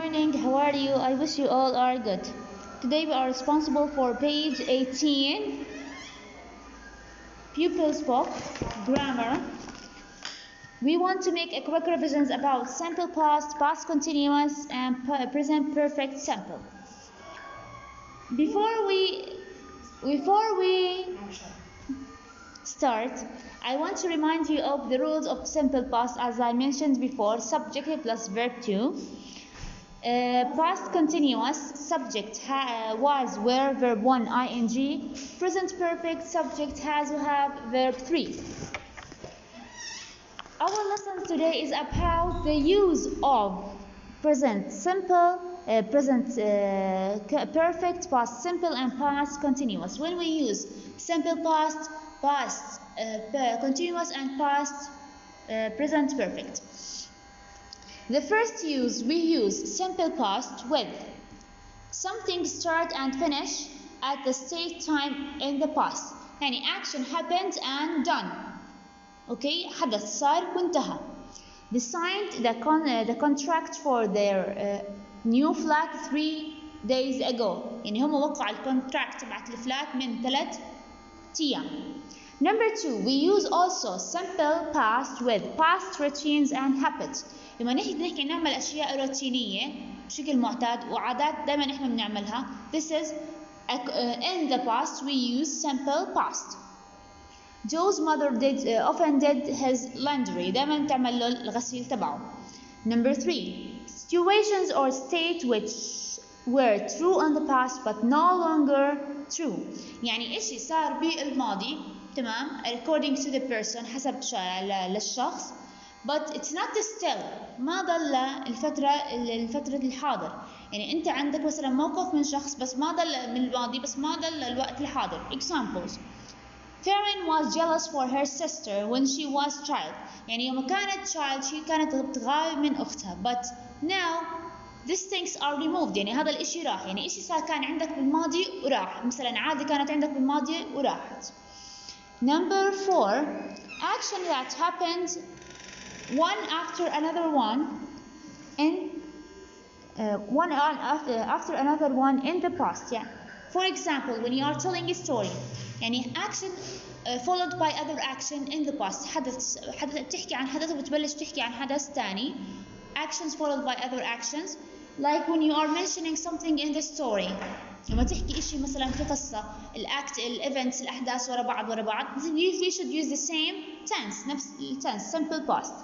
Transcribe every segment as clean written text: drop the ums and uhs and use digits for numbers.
morning, how are you? I wish you all are good. Today we are responsible for page 18, Pupils Book, Grammar. We want to make a quick revisions about simple past, past continuous, and present perfect simple. Before we start, I want to remind you of the rules of simple past as I mentioned before, subject plus verb to. Past continuous, subject was, were, verb 1, ing. Present perfect, subject has, have, verb 3. Our lesson today is about the use of present simple, present perfect, past simple, and past continuous. When we use simple past, past continuous, and past present perfect. The first use, we use simple past with something start and finish at the state time in the past. يعني action happened and done. Okay, حدث صار وانتهى. They signed the contract for their new flat 3 days ago. يعني هم وقعوا الكونتراكت تبعت الفلات من 3 أيام. Number 2, we use also simple past with past routines and habits. لما نحكي نعمل أشياء روتينية بشكل معتاد وعادات دائما إحنا بنعملها. This is in the past we use simple past. Joe's mother often did his laundry. دائما تعمل له الغسيل تبعه. Number 3, situations or state which were true in the past but no longer true. يعني إشي صار بالماضي تمام according to the person حسب للشخص but it's not still ما ضل الفترة الحاضر. يعني أنت عندك مثلا موقف من شخص بس ما ضل من الماضي بس ما ضل الوقت الحاضر. Examples: Farron was jealous for her sister when she was child. يعني يوم كانت child she كانت بتغار من أختها but now these things are removed. يعني هذا الإشي راح. يعني إشي صار كان عندك بالماضي وراح. مثلا عادة كانت عندك بالماضي وراحت. Number 4, action that happened one after another one in after another one in the past. Yeah. For example, when you are telling a story, يعني action followed by other action in the past. حدث بتحكي عن حدث وبتبلش تحكي عن حدث ثاني. Actions followed by other actions. Like when you are mentioning something in the story. لما تحكي إشي مثلا في قصة الأكت الإيفنتس الأحداث ورا بعض we should use the same tense نفس tense simple past.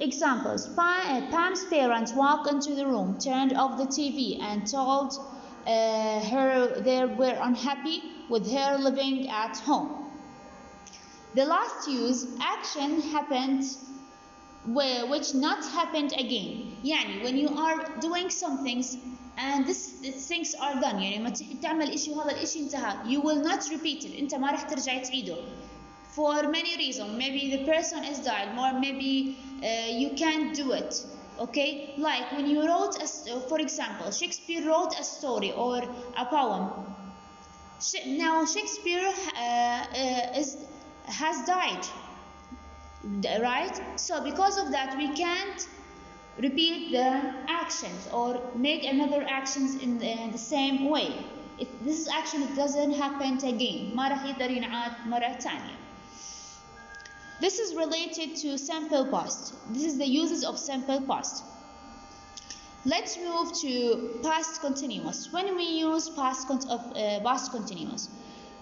Examples: Pam's parents walked into the room, turned off the TV, and told her they were unhappy with her living at home. The last use, action happened which not happened again. يعني when you are doing some things and these things are done. يعني لما تعمل إشي وهذا الإشي انتهى you will not repeat it. أنت ما راح ترجع تعيده. For many reasons. Maybe the person is died or maybe you can't do it. Okay, like when you wrote for example Shakespeare wrote a story or a poem. Now Shakespeare has died, right? So because of that we can't repeat the actions or make another actions in the same way. This action doesn't happen again. ما راح يقدر ينعاد مرة ثانية. This is related to simple past. This is the uses of simple past. Let's move to past continuous. When we use past continuous.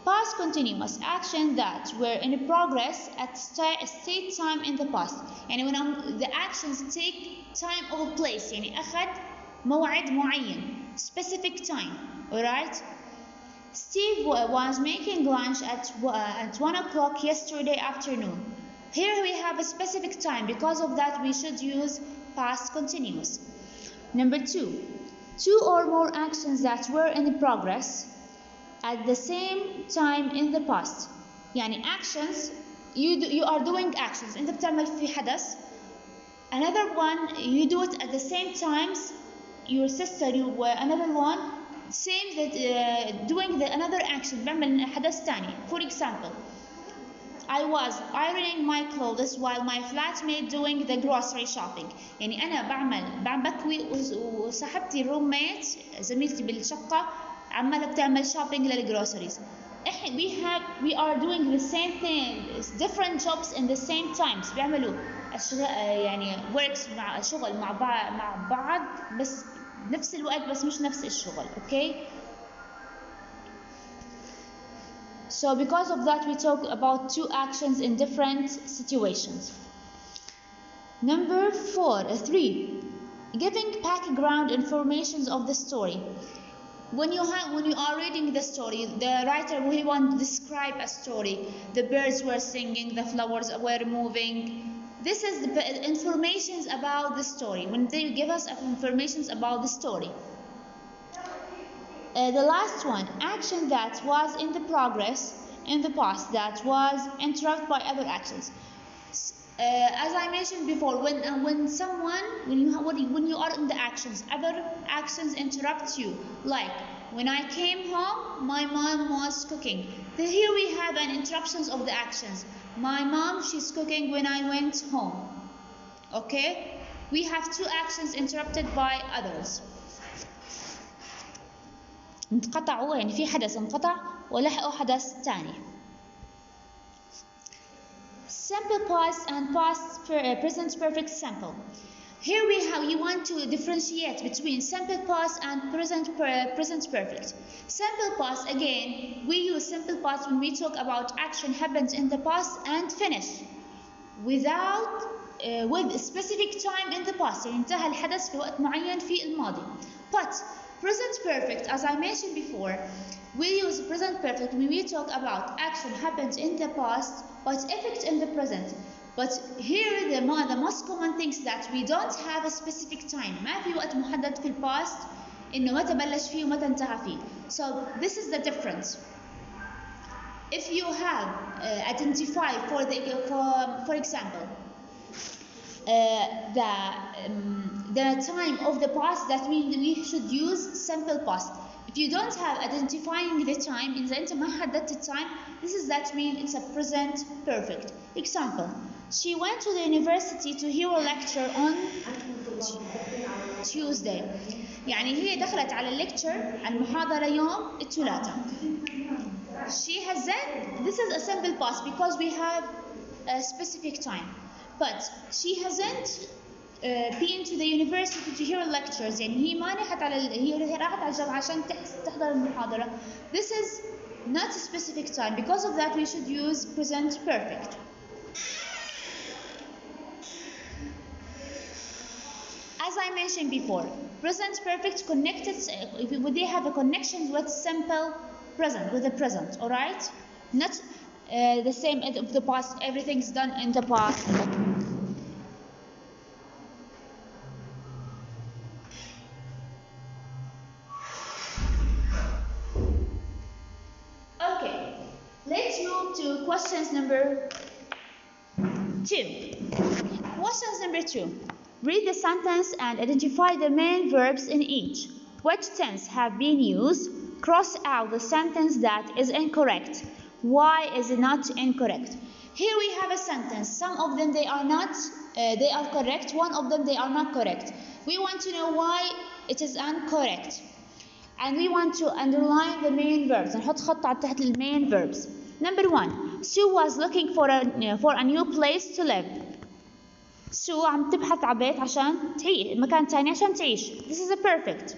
Past continuous action that were in progress at state time in the past. يعني when the actions take time or place. يعني أخذ موعد معين. Specific time. Alright? Steve was making lunch at 1 o'clock yesterday afternoon. Here we have a specific time. Because of that we should use past continuous. Number 2, 2 or more actions that were in progress at the same time in the past. يعني actions you are doing actions. أنت بتعمل في حدث. Another one you do it at the same times. Your sister another one same that doing the another action. بعمل حدث ثاني. For example, I was ironing my clothes while my flatmate doing the grocery shopping. يعني أنا بعمل بكوي وصاحبتي الروميت زميلتي بالشقة عمالة بتعمل shopping للجروسريز. we are doing the same thing, different jobs in the same times. بيعملوا يعني works مع شغل مع بعض بس نفس الوقت بس مش نفس الشغل. Okay. So because of that we talk about two actions in different situations. Number 3, giving background information of the story. When you are reading the story, the writer will want to describe a story. The birds were singing, the flowers were moving. This is the information about the story. When they give us information about the story. The last one, action that was in the progress in the past that was interrupted by other actions. As I mentioned before, when you are in the actions, other actions interrupt you. Like when I came home, my mom was cooking. Here we have an interruptions of the actions. My mom, she's cooking when I went home. Okay, we have two actions interrupted by others. انقطعوا يعني في حدث انقطع ولحقوا حدث ثاني. Simple past and present perfect simple. Here you want to differentiate between simple past and present perfect. Simple past, again, we use simple past when we talk about action happens in the past and finish without with a specific time in the past. يعني انتهى الحدث في وقت معين في الماضي. But present perfect, as I mentioned before, we use present perfect when we talk about action happens in the past but effect in the present. But here the most common things that we don't have a specific time. ما في وقت محدد في الباست إنه متى بلش فيه ومتى انتهى فيه. So this is the difference. If you have identified for example the time of the past, that means we should use simple past. If you don't have identifying the time, إذا أنت ما حددت time, that means it's a present perfect. Example: she went to the university to hear a lecture on Tuesday. يعني هي دخلت على الليكتشر على المحاضرة يوم الثلاثاء. She hasn't. This is a simple past because we have a specific time. But she hasn't been to the university to hear lectures. يعني هي ما راحت هي راحت على الجامعة عشان تحضر المحاضرة. This is not a specific time. Because of that, we should use present perfect. As I mentioned before, present perfect connected. They have a connection with simple present, with the present. All right, not the same of the past. Everything's done in the past. Okay, let's move to questions number 2. Questions number 2. Read the sentence and identify the main verbs in each. Which tense have been used? Cross out the sentence that is incorrect. Why is it not incorrect? Here we have a sentence. Some of them they are not, they are correct. One of them they are not correct. We want to know why it is incorrect. And we want to underline the main verbs. نحط خط على تحت the main verbs. Number 1. Sue was looking for a new place to live. Sue عم تبحث على بيت عشان تعيش مكان تاني عشان تعيش. This is a perfect.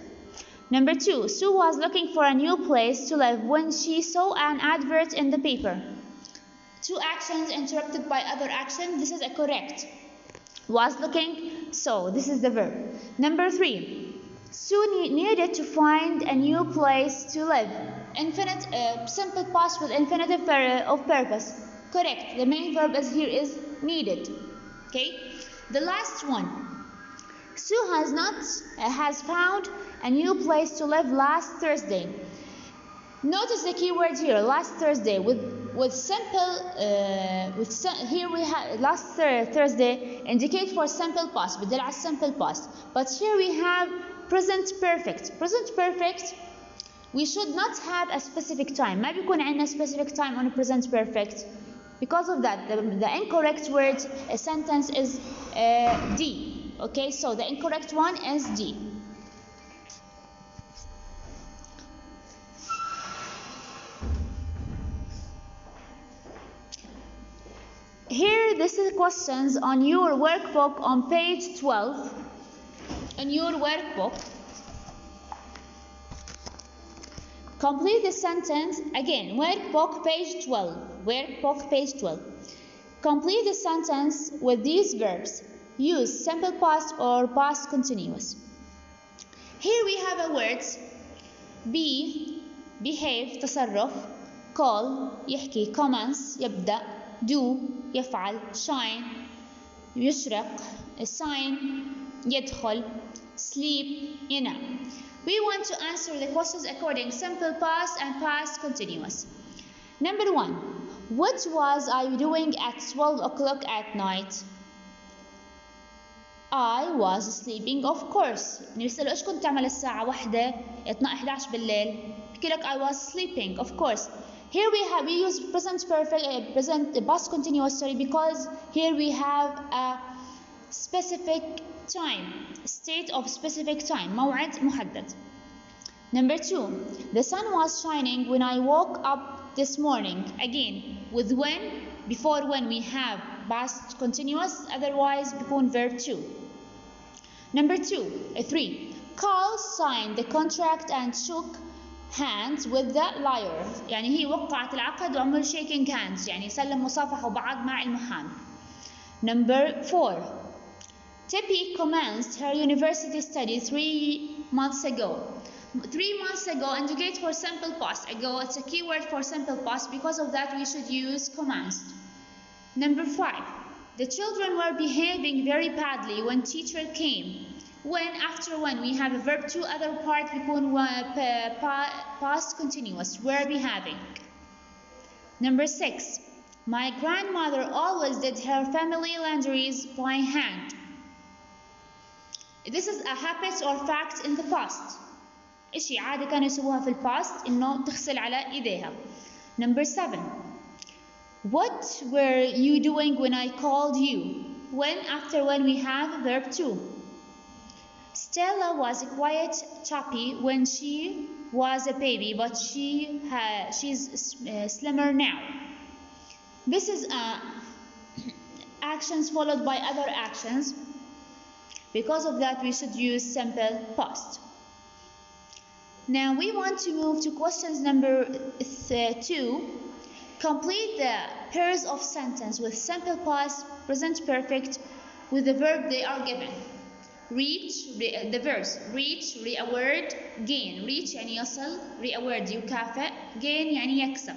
Number 2. Sue was looking for a new place to live when she saw an advert in the paper. Two actions interrupted by other action. This is a correct. Was looking, so this is the verb. Number 3. Sue needed to find a new place to live. Simple past with infinitive of purpose. Correct. The main verb is needed. Okay. The last one. Sue has found a new place to live last Thursday. Notice the key word here, last Thursday. With simple, here we have last Thursday indicate for simple past. بدل على simple past. But here we have present perfect. Present perfect. We should not have a specific time. ما بيكون عندنا specific time on a present perfect. Because of that, the incorrect word sentence is D. Okay, so the incorrect one is D. Here, this is questions on your workbook on page 12. On your workbook, complete the sentence again. Workbook page 12. Workbook page 12. Complete the sentence with these verbs. Use simple past or past continuous. Here we have a words be, behave تصرف, call يحكي, commence يبدأ, do يفعل, shine يشرق, sign يدخل, sleep ينام. We want to answer the questions according simple past and past continuous. Number 1. What was I doing at 12 o'clock at night? I was sleeping of course. نسأله إيش كنت تعمل الساعة 11 بالليل؟ بحكي لك I was sleeping of course. Here we use present perfect, present past continuous, sorry, because here we have a specific time, state of specific time, موعد محدد. Number 2, the sun was shining when I woke up this morning. Again, with when, before when we have past continuous, otherwise بيكون verb 2. Number 3, Carl signed the contract and shook hands with the lawyer. يعني هي وقعت العقد وعمل shaking hands، يعني سلم مصافحة بعض مع المحامي. Number 4, Tippy commenced her university study 3 months ago. 3 months ago indicate for simple past. Ago, it's a keyword for simple past. Because of that, we should use commenced. Number 5, the children were behaving very badly when teacher came. When, after when, we have a verb 2, other part بيكون past continuous, were behaving. Number 6, my grandmother always did her family laundries by hand. This is a habit or fact in the past. إشي عادة كانوا يسووها في الباست إنه تغسل على إيديها. Number 7, what were you doing when I called you? When, after when, we have verb 2. Stella was quite chubby when she was a baby, but she's slimmer now. This is actions followed by other actions. Because of that, we should use simple past. Now we want to move to questions number 2. Complete the pairs of sentence with simple past, present perfect, with the verb they are given. Reach, the verbs reach, re-award, gain. Reach يعني يصل, re-award يكافئ, gain يعني يكسب.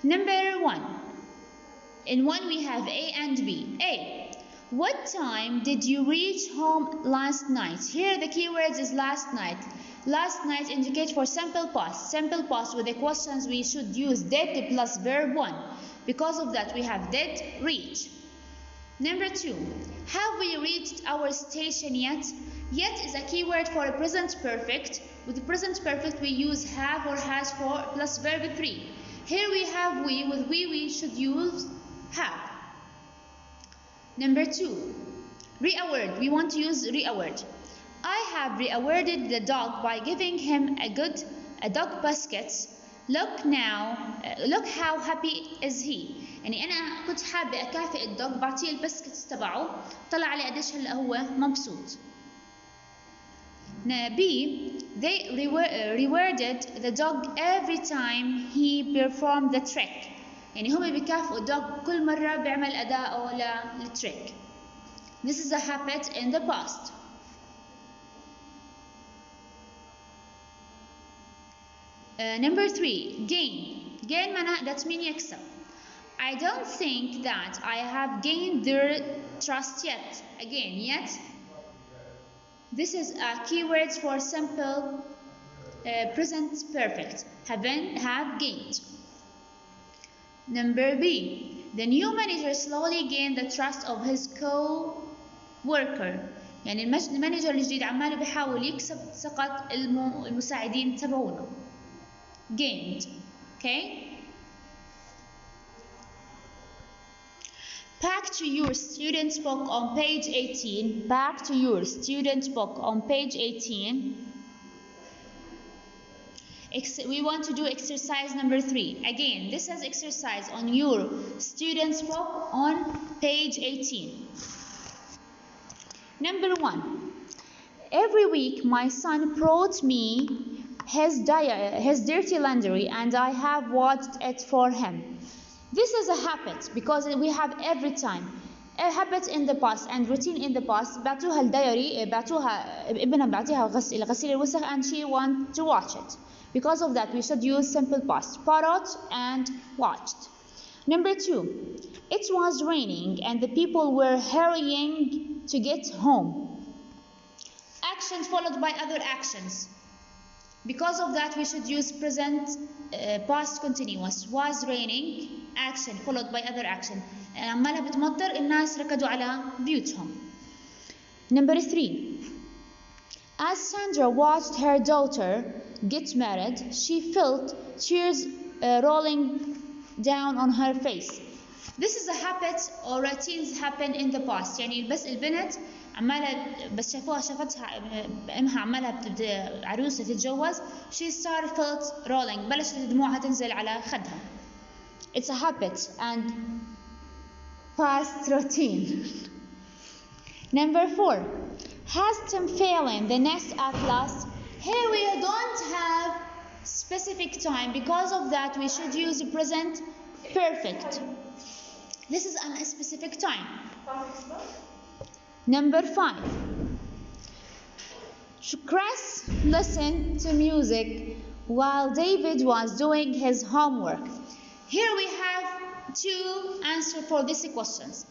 Number 1. In 1 we have A and B. A. What time did you reach home last night? Here the keywords is last night. Last night indicate for simple past. Simple past with the questions we should use did plus verb 1. Because of that we have did, reach. Number 2, have we reached our station yet? Yet is a keyword for a present perfect. With the present perfect we use have or has for plus verb 3. Here we have we, with we should use have. Number 2, re-award. We want to use re-award. I have re-awarded the dog by giving him a dog basket. Look now, look how happy is he. يعني أنا كنت حابة أكافئ الدوغ بعطيه البسكت تبعه طلع علي قديش هلا هو مبسوط. B. They rewarded the dog every time he performed the trick. يعني هم بيكافئوا الدوغ كل مرة بيعمل أداءه للتريك. This is a habit in the past. Number 3, gain. Gain معناها that means يكسب. I don't think that I have gained their trust yet. Again, yet. This is a keyword for simple present perfect. Have gained. Number B. The new manager slowly gained the trust of his co-worker. يعني المانجر الجديد عماله بيحاول يكسب ثقة المساعدين تبعونه. Gained. Okay. Back to your student book on page 18. Back to your student book on page 18. We want to do exercise number 3. Again, this is exercise on your student's book on page 18. Number 1. Every week my son brought me his dirty laundry and I have washed it for him. This is a habit because we have every time. A habit in the past and routine in the past. بعتوها الدايري بعتوها ابنها بعتيها غسيل الوسخ and she want to watch it. Because of that we should use simple past. Brought and watched. Number 2. It was raining and the people were hurrying to get home. Actions followed by other actions. Because of that we should use present past continuous. Was raining, action followed by other action. عمالها بتمطر الناس ركضوا على بيوتهم. Number 3. As Sandra watched her daughter get married, she felt tears rolling down on her face. This is a habit or routines happen in the past. يعني بس البنت عمالة بس شافتها امها عمالها عروسة تتجوز she started felt rolling بلشت دموعها تنزل على خدها. It's a habit and past routine. Number 4. Has Tim failing the next at last? Here we don't have specific time. Because of that we should use present perfect. This is an specific time. Number 5. Chris listened to music while David was doing his homework. Here we have 2 answers for these questions.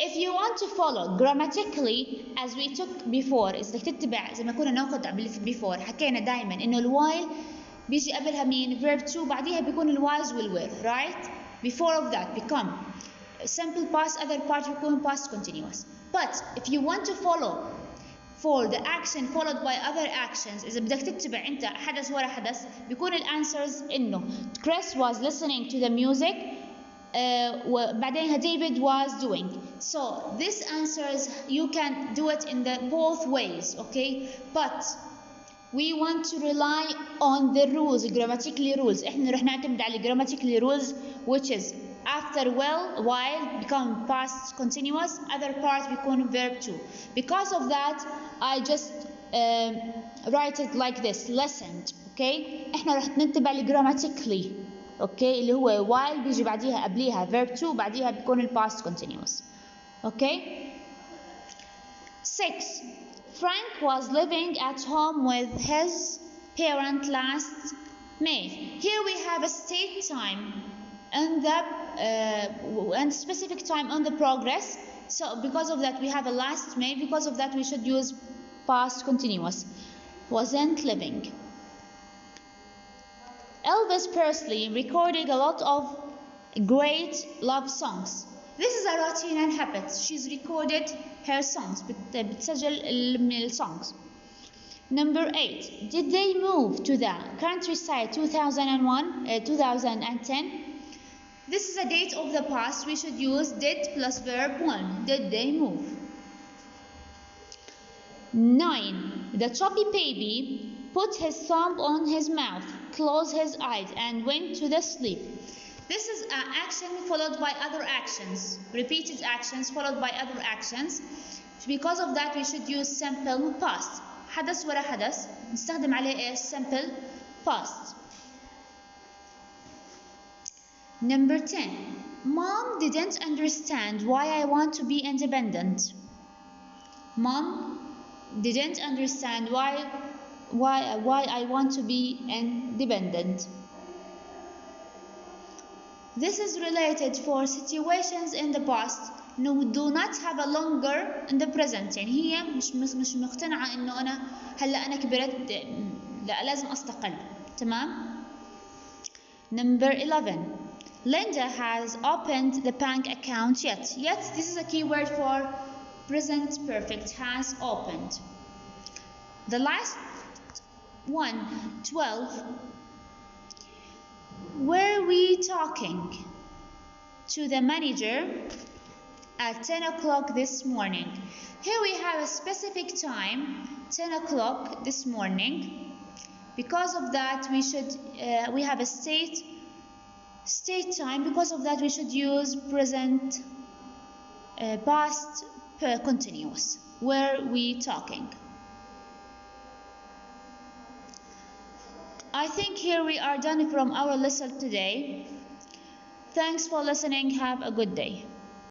If you want to follow grammatically as we took before إذا بدك تتبع زي ما كنا ناخذ before حكينا دائما إنه الوايل بيجي قبلها مين verb to بعديها بيكون الواز والوير right? Before of that become simple past other part بيكون past continuous. But if you want to follow for the action followed by other actions إذا بدك تتبع أنت حدث ورا حدث بيكون الانسرز إنه Chris was listening to the music وبعدين David was doing. So this answers you can do it in the both ways, okay? But we want to rely on the rules, grammatically rules. احنا رح نعتمد على grammatically rules which is after while become past continuous, other part become verb to. Because of that I just write it like this, listened, okay? احنا رح نتبع grammatically. اوكي اللي هو while بيجي بعديها قبليها verb to بعديها بيكون past continuous. اوكي 6. Frank was living at home with his parent last May. Here we have a state time and the and specific time on the progress. So because of that we have a last May. Because of that we should use past continuous. Wasn't living. Elvis Presley recorded a lot of great love songs. This is a routine and habit. She's recorded her songs. بتسجل من الsongs. Number 8. Did they move to the countryside 2010? This is a date of the past. We should use did plus verb 1. Did they move? 9. The chubby baby put his thumb on his mouth, closed his eyes, and went to the sleep. This is an action followed by other actions. Repeated actions followed by other actions. Because of that we should use simple past. حدث ورا حدث نستخدم عليه ايش؟ simple past. Number 10. Mom didn't understand why I want to be independent. Mom didn't understand why I want to be independent. This is related for situations in the past no do not have a longer in the present. يعني هي مش مقتنعة إنه أنا هلا أنا كبرت لا لازم أستقل. تمام. Number 11. Linda has opened the bank account yet. Yet this is a key word for present perfect. Has opened. The last one, 12. Were we talking to the manager at 10 o'clock this morning. Here we have a specific time, 10 o'clock this morning. Because of that, we have a state time. Because of that, we should use present past continuous. Where we talking? I think here we are done from our lesson today. Thanks for listening. Have a good day.